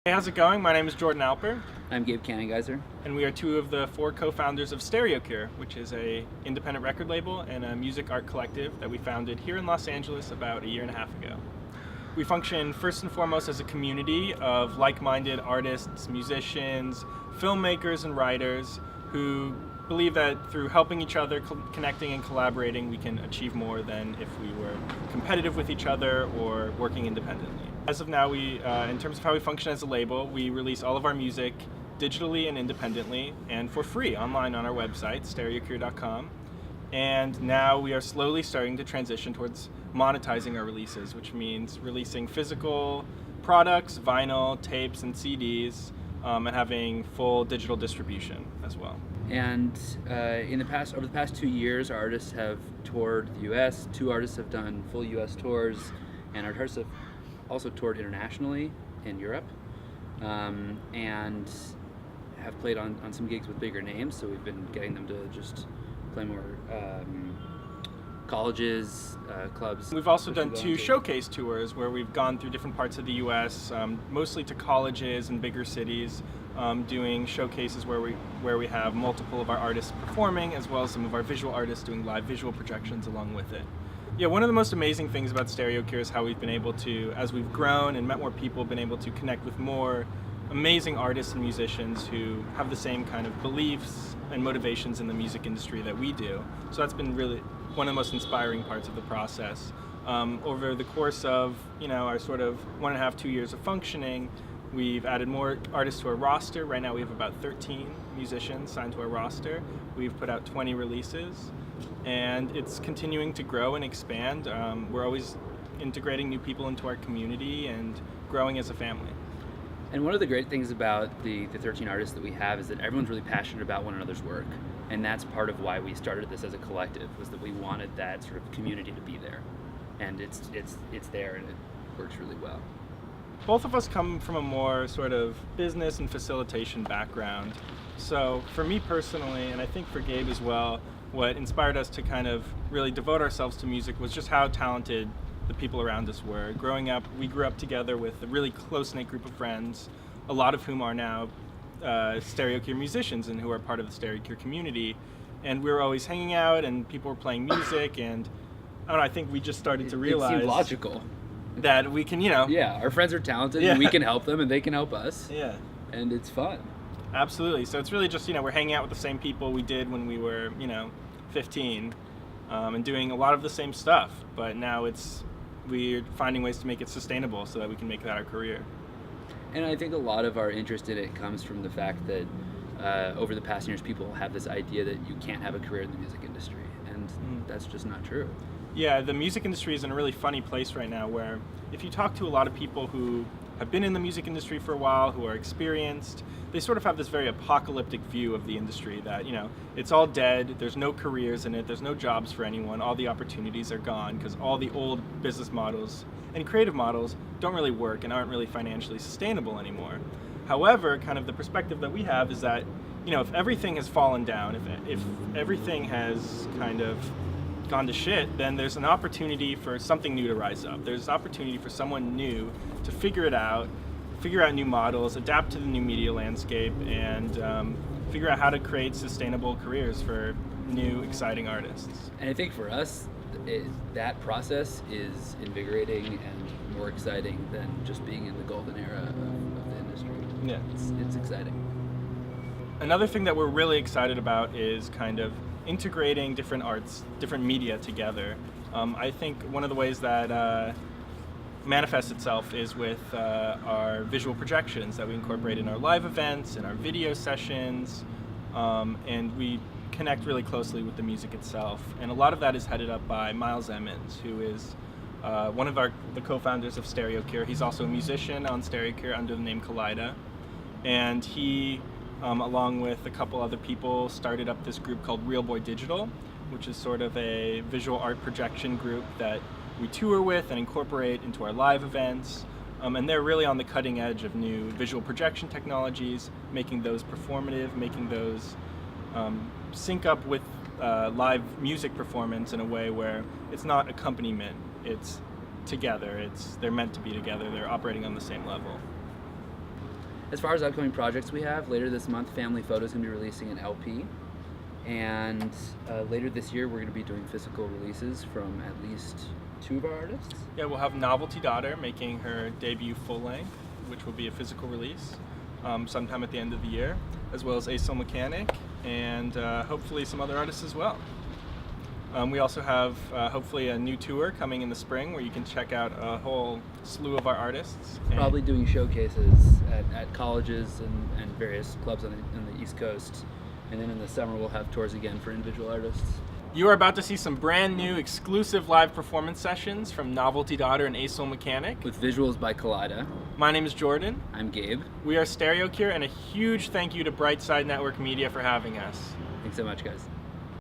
Hey, how's it going? My name is Jordan Alper, I'm Gabe Kanengiser. and we are two of the four co-founders of Stereocure, which is a independent record label and a music art collective that we founded here in Los Angeles about a year and a half ago. We function first and foremost as a community of like-minded artists, musicians, filmmakers, and writers who believe that through helping each other, connecting and collaborating, we can achieve more than if we were competitive with each other or working independently. As of now, in terms of how we function as a label, we release all of our music digitally and independently and for free online on our website, stereocure.com. And now we are slowly starting to transition towards monetizing our releases, which means releasing physical products, vinyl, tapes, and CDs, and having full digital distribution as well. And over the past 2 years, our artists have toured the U.S. 2 artists have done full U.S. tours, and our artists have also toured internationally in Europe, and have played on some gigs with bigger names. So we've been getting them to just play more colleges, clubs. We've also done 2 showcase tours where we've gone through different parts of the U.S., mostly to colleges and bigger cities, doing showcases where we have multiple of our artists performing, as well as some of our visual artists doing live visual projections along with it. Yeah, one of the most amazing things about Stereocure is how we've been able to, as we've grown and met more people, been able to connect with more amazing artists and musicians who have the same kind of beliefs and motivations in the music industry that we do. So that's been really one of the most inspiring parts of the process. Over the course of our sort of 1.5, 2 years of functioning, we've added more artists to our roster. Right now we have about 13 musicians signed to our roster. We've put out 20 releases, and it's continuing to grow and expand. We're always integrating new people into our community and growing as a family. And one of the great things about the 13 artists that we have is that everyone's really passionate about one another's work. And that's part of why we started this as a collective, was that we wanted that sort of community to be there. And it's there, and it works really well. Both of us come from a more sort of business and facilitation background. So for me personally, and I think for Gabe as well, what inspired us to kind of really devote ourselves to music was just how talented the people around us were. Growing up, we grew up together with a really close-knit group of friends, a lot of whom are now Stereocure musicians and who are part of the Stereocure community. And we were always hanging out, and people were playing music, and I don't know, I think we just started to realize... It seemed logical. That we can, Yeah, our friends are talented, and we can help them, and they can help us. Yeah. And it's fun. Absolutely. So it's really just, we're hanging out with the same people we did when we were, 15, and doing a lot of the same stuff. But now we're finding ways to make it sustainable so that we can make that our career. And I think a lot of our interest in it comes from the fact that over the past years, people have this idea that you can't have a career in the music industry, and that's just not true. Yeah, the music industry is in a really funny place right now where if you talk to a lot of people who have been in the music industry for a while, who are experienced, they sort of have this very apocalyptic view of the industry that, it's all dead, there's no careers in it, there's no jobs for anyone, all the opportunities are gone because all the old business models and creative models don't really work and aren't really financially sustainable anymore. However, kind of the perspective that we have is that, if everything has fallen down, if everything has kind of gone to shit, then there's an opportunity for something new to rise up. There's an opportunity for someone new to figure out new models, adapt to the new media landscape, and figure out how to create sustainable careers for new, exciting artists. And I think for us, that process is invigorating and more exciting than just being in the golden era of the industry. Yeah. It's exciting. Another thing that we're really excited about is kind of integrating different arts, different media together. I think one of the ways that manifests itself is with our visual projections that we incorporate in our live events, in our video sessions, and we connect really closely with the music itself. And a lot of that is headed up by Miles Emmons, who is one of the co-founders of Stereocure. He's also a musician on Stereocure under the name Kaleida, and he along with a couple other people, started up this group called Real Boy Digital, which is sort of a visual art projection group that we tour with and incorporate into our live events. And they're really on the cutting edge of new visual projection technologies, making those performative, making those sync up with live music performance in a way where it's not accompaniment, it's together, they're meant to be together, they're operating on the same level. As far as upcoming projects we have, later this month, Family Photo's going to be releasing an LP. And later this year, we're going to be doing physical releases from at least 2 of our artists. Yeah, we'll have Novelty Daughter making her debut full length, which will be a physical release sometime at the end of the year, as well as Asol Mechanic and hopefully some other artists as well. We also have hopefully a new tour coming in the spring where you can check out a whole slew of our artists. Probably doing showcases at colleges and various clubs on the East Coast. And then in the summer we'll have tours again for individual artists. You are about to see some brand new exclusive live performance sessions from Novelty Daughter and Asol Mechanic. With visuals by Collida. My name is Jordan. I'm Gabe. We are Stereocure, and a huge thank you to Brightside Network Media for having us. Thanks so much, guys.